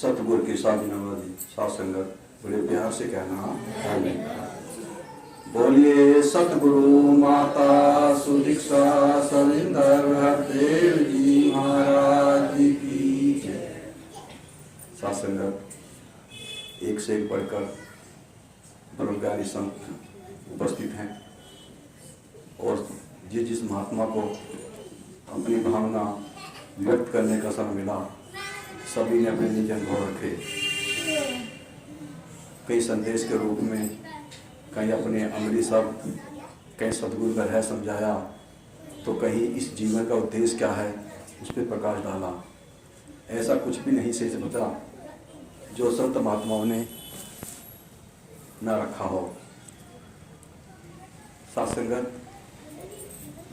सतगुरु की साधी नवाजी साथ संगत बड़े प्यार से कहना आमीन। बोलिए सतगुरु माता सुदीक्षा सविंदर हरदेव जी महाराज की जय। साथ संगत एक से एक बढ़कर ब्रह्मज्ञानी संत उपस्थित हैं और जिस महात्मा को अपनी भावना व्यक्त करने का समय मिला सभी ने अपने निज अनुभव रखे। कई संदेश के रूप में, कहीं अपने अमली शब्द, कहीं सदगुरु का रहस्य समझाया, तो कहीं इस जीवन का उद्देश्य क्या है उस पर प्रकाश डाला। ऐसा कुछ भी नहीं शेष बचा जो संत महात्माओं ने न रखा हो। सत्संगत,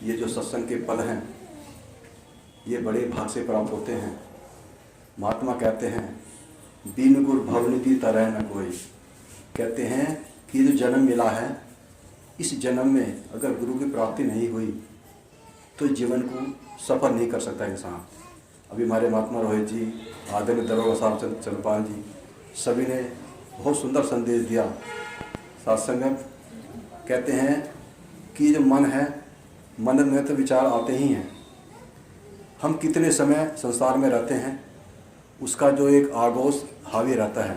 ये जो सत्संग के पल हैं ये बड़े भाग से प्राप्त होते हैं। महात्मा कहते हैं बिन गुरु भवनिधि तरह न कोई। कहते हैं कि जो जन्म मिला है इस जन्म में अगर गुरु की प्राप्ति नहीं हुई तो जीवन को सफल नहीं कर सकता इंसान। अभी हमारे महात्मा रोहित जी, आदरणीय दरोगा साहब चंद्रपाल जी, सभी ने बहुत सुंदर संदेश दिया। सत्संगत, कहते हैं कि जो मन है, मन में तो विचार आते ही हैं। हम कितने समय संसार में रहते हैं उसका जो एक आगोश हावी रहता है।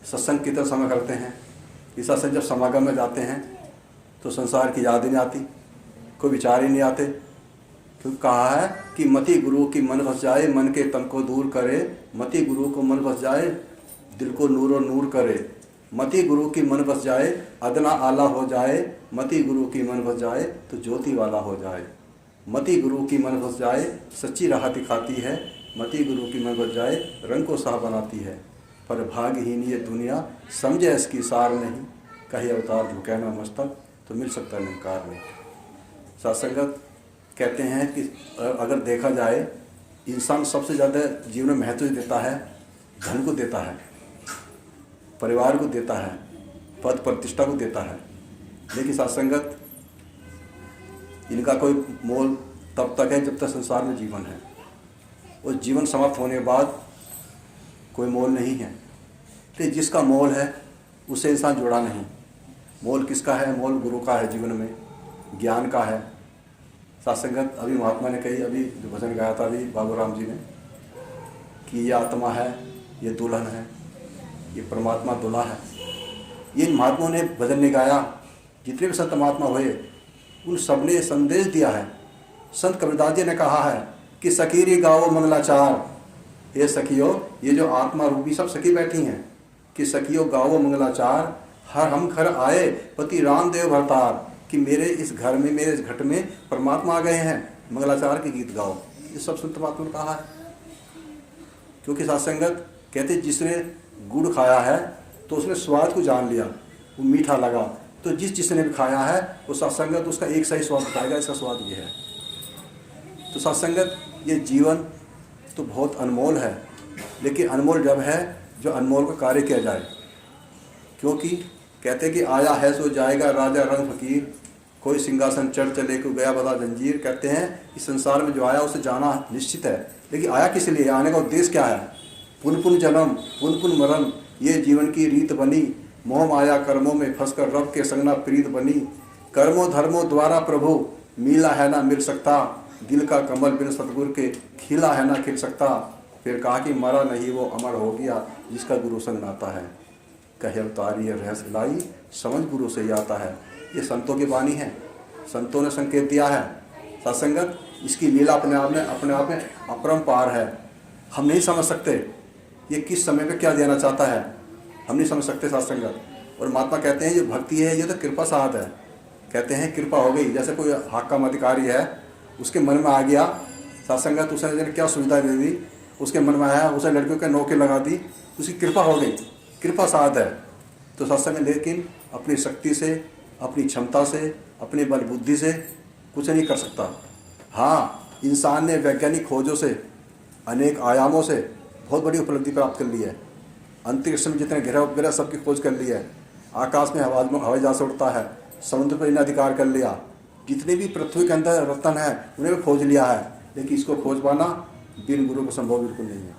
सत्संग कितना समय करते हैं, इस सत्संग जब समागम में जाते हैं तो संसार की याद ही नहीं आती, कोई विचार ही नहीं आते। क्योंकि कहा है कि मति गुरु की मन बस जाए, मन के तम को दूर करे। मति गुरु को मन बस जाए, दिल को नूर और नूर करे। मति गुरु की मन बस जाए, अदना आला हो जाए। मति गुरु की मन बस जाए तो ज्योति वाला हो जाए। मति गुरु की मन बस जाए, सच्ची राह दिखाती है। मति गुरु की मन बस जाए, रंग को साफ बनाती है। पर भाग्यहीन ये दुनिया समझे इसकी सार नहीं। कहीं अवतार झुके ना मस्तक तो मिल सकता निकार नहीं। सत्संगत, कहते हैं कि अगर देखा जाए इंसान सबसे ज़्यादा जीवन में महत्व देता है, धन को देता है, परिवार को देता है, पद प्रतिष्ठा को देता है। लेकिन सत्संगत, इनका कोई मोल तब तक है जब तक संसार में जीवन है, और जीवन समाप्त होने के बाद कोई मोल नहीं है। तो जिसका मोल है उससे इंसान जुड़ा नहीं। मोल किसका है? मोल गुरु का है, जीवन में ज्ञान का है। सत्संगत, अभी महात्मा ने कही, अभी जो भजन गाया था अभी बाबू राम जी ने, कि ये आत्मा है, ये दुल्हन है, ये परमात्मा दूल्हा है। ये महात्माओं ने भजन ने गाया, जितने भी संत महात्मा हुए उन सब ने संदेश दिया है। संत कबीरदास जी ने कहा है कि सखीरी गाओ मंगलाचार। ये सखियो, ये जो आत्मा रूपी सब सखी बैठी हैं, कि सखियो गाओ मंगलाचार। हर हम घर आए पति रामदेव भरतार। कि मेरे इस घर में, मेरे इस घट में परमात्मा आ गए हैं, मंगलाचार के गीत गाओ। ये सब संत महात्मा ने कहा है। क्योंकि सत्संगत, कहते जिसने गुड़ खाया है तो उसने स्वाद को जान लिया, वो मीठा लगा। तो जिसने भी खाया है वो सत्संगत उसका एक सही स्वाद बताएगा, इसका स्वाद ये है। तो सत्संगत, ये जीवन तो बहुत अनमोल है, लेकिन अनमोल जब है जो अनमोल का कार्य किया जाए। क्योंकि कहते कि आया है सो जाएगा राजा रंग फकीर। कोई सिंहासन चढ़ चले को गया बता जंजीर। कहते हैं इस संसार में जो आया उसे जाना निश्चित है, लेकिन आया किस लिए, आने का उद्देश्य क्या है? पुन पुन जन्म, पुन पुन मरण, ये जीवन की रीत बनी। मोह माया कर्मों में फंसकर रब के संगना प्रीत बनी। कर्मों धर्मों द्वारा प्रभु मिला है ना मिल सकता। दिल का कमल बिन सतगुरु के खिला है ना खिल सकता। फिर कहा कि मरा नहीं वो अमर हो गया, जिसका गुरु संग नाता है। कहे अवतारी रहस्य लाई, समझ गुरु से ही आता है। ये संतों की वाणी है, संतों ने संकेत दिया है। सत्संगत, इसकी लीला अपने आप में अपरंपार है। हम नहीं समझ सकते ये किस समय पे क्या देना चाहता है, हम नहीं समझ सकते सत्संगत। और महात्मा कहते हैं ये भक्ति है, ये तो कृपा साध है। कहते हैं कृपा हो गई, जैसे कोई हाकम अधिकारी है, उसके मन में आ गया सत्संगत, उसने क्या सुविधा दे दी, उसके मन में आया, उसे लड़कियों के नौकरी लगा दी, उसकी कृपा हो गई, कृपा साध है। तो सत्संग, लेकिन अपनी शक्ति से, अपनी क्षमता से, अपनी बल बुद्धि से कुछ नहीं कर सकता। हाँ, इंसान ने वैज्ञानिक खोजों से, अनेक आयामों से बहुत बड़ी उपलब्धि प्राप्त कर ली है। अंतरिक्ष में जितने ग्रह उपग्रह सबकी खोज कर ली है। आकाश में हवाई जहाज से उड़ता है, समुद्र पर इन्हें अधिकार कर लिया। जितने भी पृथ्वी के अंदर रत्न है उन्हें भी खोज लिया है, लेकिन इसको खोज पाना बिन गुरु को संभव बिल्कुल नहीं है।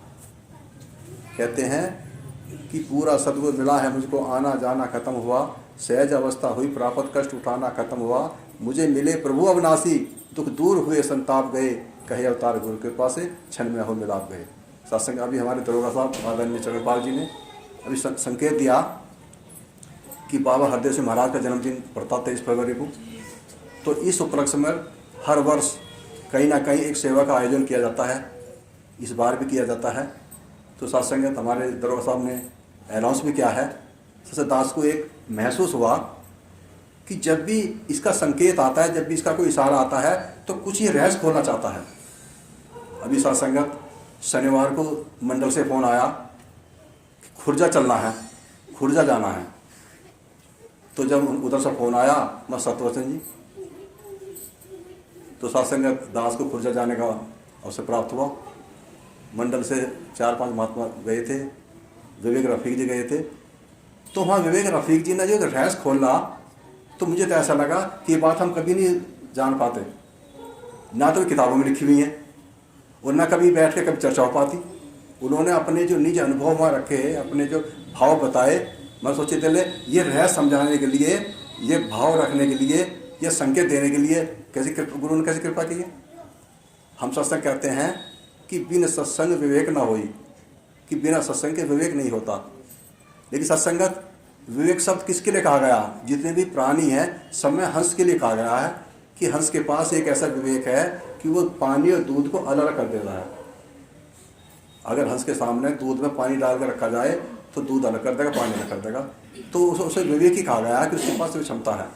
कहते हैं कि पूरा सद्गुण मिला है मुझको, आना जाना खत्म हुआ, सहज अवस्था हुई प्राप्त, कष्ट उठाना खत्म हुआ, मुझे मिले प्रभु अविनाशी, दुख दूर हुए संताप गए, कहे अवतार गुरु कृपा से क्षण में हो मिलाप गए। सत्संग अभी हमारे दरोगा साहब आदरणीय चरणपाल जी ने अभी संकेत दिया कि बाबा हरदेव सिंह महाराज का जन्मदिन पड़ता 23 फरवरी को, तो इस उपलक्ष्य में हर वर्ष कहीं ना कहीं एक सेवा का आयोजन किया जाता है, इस बार भी किया जाता है। तो सत्संग हमारे दरोगा साहब ने अनाउंस भी किया है। सबसे दास को एक महसूस हुआ कि जब भी इसका संकेत आता है, जब भी इसका कोई इशारा आता है, तो कुछ ये रहस्य खोलना चाहता है। अभी सत्संगत शनिवार को मंडल से फ़ोन आया कि खुर्जा चलना है, खुर्जा जाना है। तो जब उधर से फ़ोन आया, मैं सतवचन जी, तो सत्संगत दास को खुर्जा जाने का अवसर प्राप्त हुआ। मंडल से 4-5 महात्मा गए थे, विवेक रफ़ीक जी गए थे। तो वहाँ विवेक रफ़ीक जी ने जो रहस्य खोला, तो मुझे तो ऐसा लगा कि ये बात हम कभी नहीं जान पाते, ना तो किताबों में लिखी हुई है और ना कभी बैठ के कभी चर्चा हो पाती। उन्होंने अपने जो निज अनुभव वहाँ रखे, अपने जो भाव बताए, मैं सोचे चले ये रहस्य समझाने के लिए, ये भाव रखने के लिए, ये संकेत देने के लिए गुरु ने कैसे कृपा की है। हम सत्संग कहते हैं कि बिन सत्संग विवेक ना होई, कि बिना सत्संग के विवेक नहीं होता। लेकिन सत्संगत विवेक शब्द किसके लिए कहा गया? जितने भी प्राणी हैं सब में हंस के लिए कहा गया है कि हंस के पास एक ऐसा विवेक है कि वो पानी और दूध को अलग कर देता है। अगर हंस के सामने दूध में पानी डाल कर रखा जाए तो दूध अलग कर देगा, पानी अलग कर देगा। तो उसे विवेक ही कहा गया है कि उसके पास वो क्षमता है।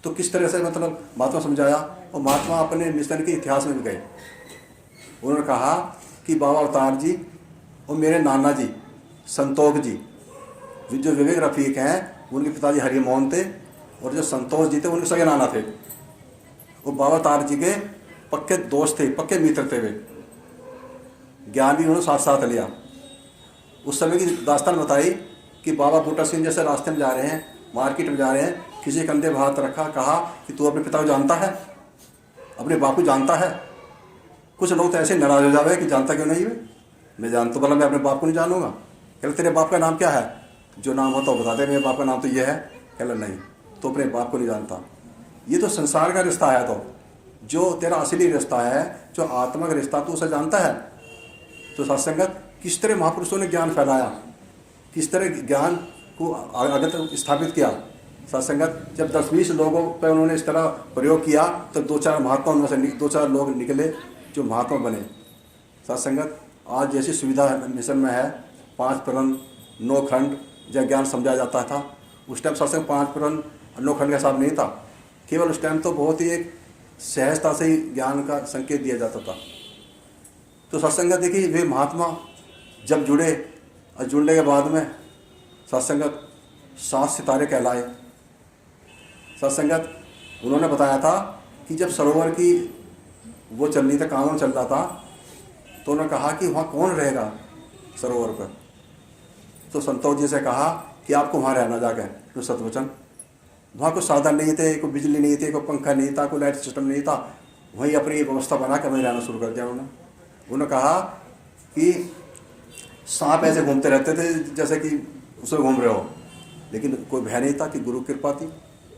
तो किस तरह से मतलब महात्मा समझाया, और महात्मा अपने मिशन के इतिहास में भी गए। उन्होंने कहा कि बाबा अवतार जी और मेरे नाना जी संतोष जी, जो विवेक रफ़ीक हैं, उनके पिताजी हरिमोहन थे, और जो संतोष जी थे उनके सगे नाना थे। वो बाबा अवतार जी के पक्के दोस्त थे, पक्के मित्र थे। वे ज्ञान भी उन्होंने साथ साथ लिया। उस समय की दास्तान बताई कि बाबा बूटा सिंह जैसे रास्ते में जा रहे हैं, मार्केट में जा रहे हैं, किसी कंधे पर हाथ रखा, कहा कि तू अपने पिता को जानता है, अपने बाप को जानता है। कुछ लोग तो ऐसे नाराज हो जावे कि जानता क्यों नहीं है। मैं जानता, बोला मैं अपने बाप को नहीं जानूंगा। कहले तेरे बाप का नाम क्या है? जो नाम होता वो बता दे, मेरे बाप का नाम तो ये है। कहला नहीं, तो अपने बाप को नहीं जानता। ये तो संसार का रिश्ता है। तो जो तेरा असली रिश्ता है, जो आत्मा का रिश्ता, तो उसे जानता है। तो सत्संगत किस तरह महापुरुषों ने ज्ञान फैलाया, किस तरह ज्ञान को आगे तक स्थापित किया। सत्संगत जब 10-20 लोगों पर उन्होंने इस तरह प्रयोग किया, तो 2-4 महात्मा उनमें से 2-4 लोग निकले जो महात्मा बने। सत्संगत आज जैसी सुविधा मिशन में है, 5 प्रकरण 9 खंड जब ज्ञान समझा जाता था, उस टाइम सत्संग 5 प्रकरण 9 खंड का हिसाब नहीं था। केवल उस टाइम तो बहुत ही एक सहजता से ही ज्ञान का संकेत दिया जाता था। तो सत्संगत देखिए, वे महात्मा जब जुड़े और जुड़ने के बाद में सत्संगत 7 सितारे कहलाए। सत्संगत उन्होंने बताया था कि जब सरोवर की वो चल रही था, काम चल रहा था, तो उन्होंने कहा कि वहाँ कौन रहेगा सरोवर पर। तो संतोष जी से कहा कि आपको वहाँ रहना जाकर। तो सतवचन, वहाँ कोई साधन नहीं थे, कोई बिजली नहीं थी, कोई पंखा नहीं था, कोई लाइट सिस्टम नहीं था। वहीं अपनी व्यवस्था बना कर वहीं रहना शुरू कर दिया उन्होंने कहा कि सांप ऐसे घूमते रहते थे जैसे कि उसमें घूम रहे हो, लेकिन कोई भय नहीं था कि गुरु कृपा थी,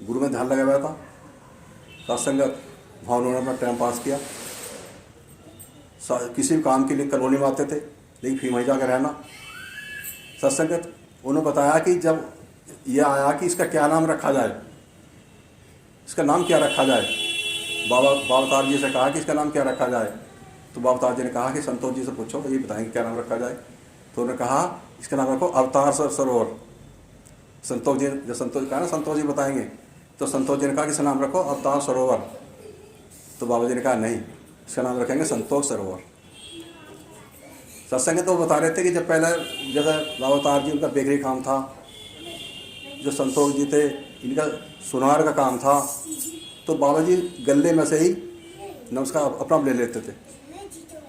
गुरु में ध्यान लगा हुआ था। सत्संगत वहाँ उन्होंने अपना टाइम पास किया। किसी भी काम के लिए कॉलोनी में आते थे, लेकिन फिर वहीं जाकर रहना। सत्संगत उन्होंने बताया कि जब यह आया कि इसका क्या नाम रखा जाए, इसका नाम क्या रखा जाए, बाबा अवतार जी से कहा कि इसका नाम क्या रखा जाए। तो बाबा अवतार जी ने कहा कि संतोष जी से पूछो, ये बताएंगे क्या नाम रखा जाए। तो उन्होंने कहा इसका नाम रखो अवतार सरोवर। संतोष जी, जब संतोष जी कहा ना संतोष जी बताएंगे, तो संतोष जी ने कहा कि इसका नाम रखो अवतार सरोवर। तो बाबा जी ने कहा नहीं, इसका नाम रखेंगे संतोष सरोवर। सत्संग तो बता रहे थे कि जब पहले जैसे बाबा अवतार जी उनका बेकरी काम था, जो संतोष जी थे इनका सुनार का काम था, तो बाबा जी गले में से ही नमस्कार अपना ले लेते थे।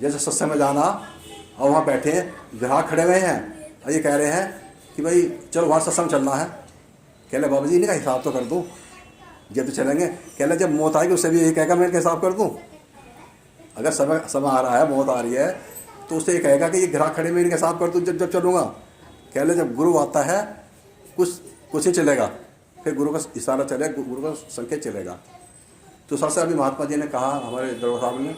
जैसे सत्संग में जाना और वहाँ बैठे हैं, ग्राहक खड़े हुए हैं और ये कह रहे हैं कि भाई चलो वहाँ सत्संग चलना है। कह ले बाबा जी इनका हिसाब तो कर दूँ, जब तो चलेंगे। कह ले जब मौत आएगी उससे भी यही कहेगा मैं इनका हिसाब कर दूँ। अगर समय आ रहा है, मौत आ रही है, तो उसे कहेगा कि ये ग्राहक खड़े में इनके साथ कर दूँ जब जब चलूँगा। कह ले जब गुरु आता है कुछ ही चलेगा, फिर गुरु का इशारा चलेगा, गुरु का संकेत चलेगा। तो सबसे अभी महात्मा जी ने कहा हमारे दरबार साहब ने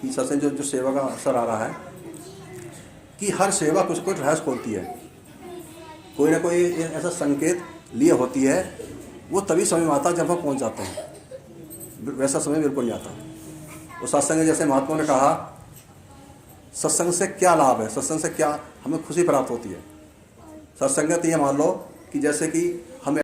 कि सबसे जो सेवा का अवसर आ रहा है कि हर सेवा कुछ कुछ रहस्य खोलती है, कोई ना कोई ऐसा संकेत लिए होती है, वो तभी समय में आता जब हम पहुँच जाते हैं, वैसा समय बिल्कुल नहीं आता। और सत्संग जैसे महात्मा ने कहा सत्संग से क्या लाभ है, सत्संग से क्या हमें खुशी प्राप्त होती है। सत्संगत ये मान लो कि जैसे कि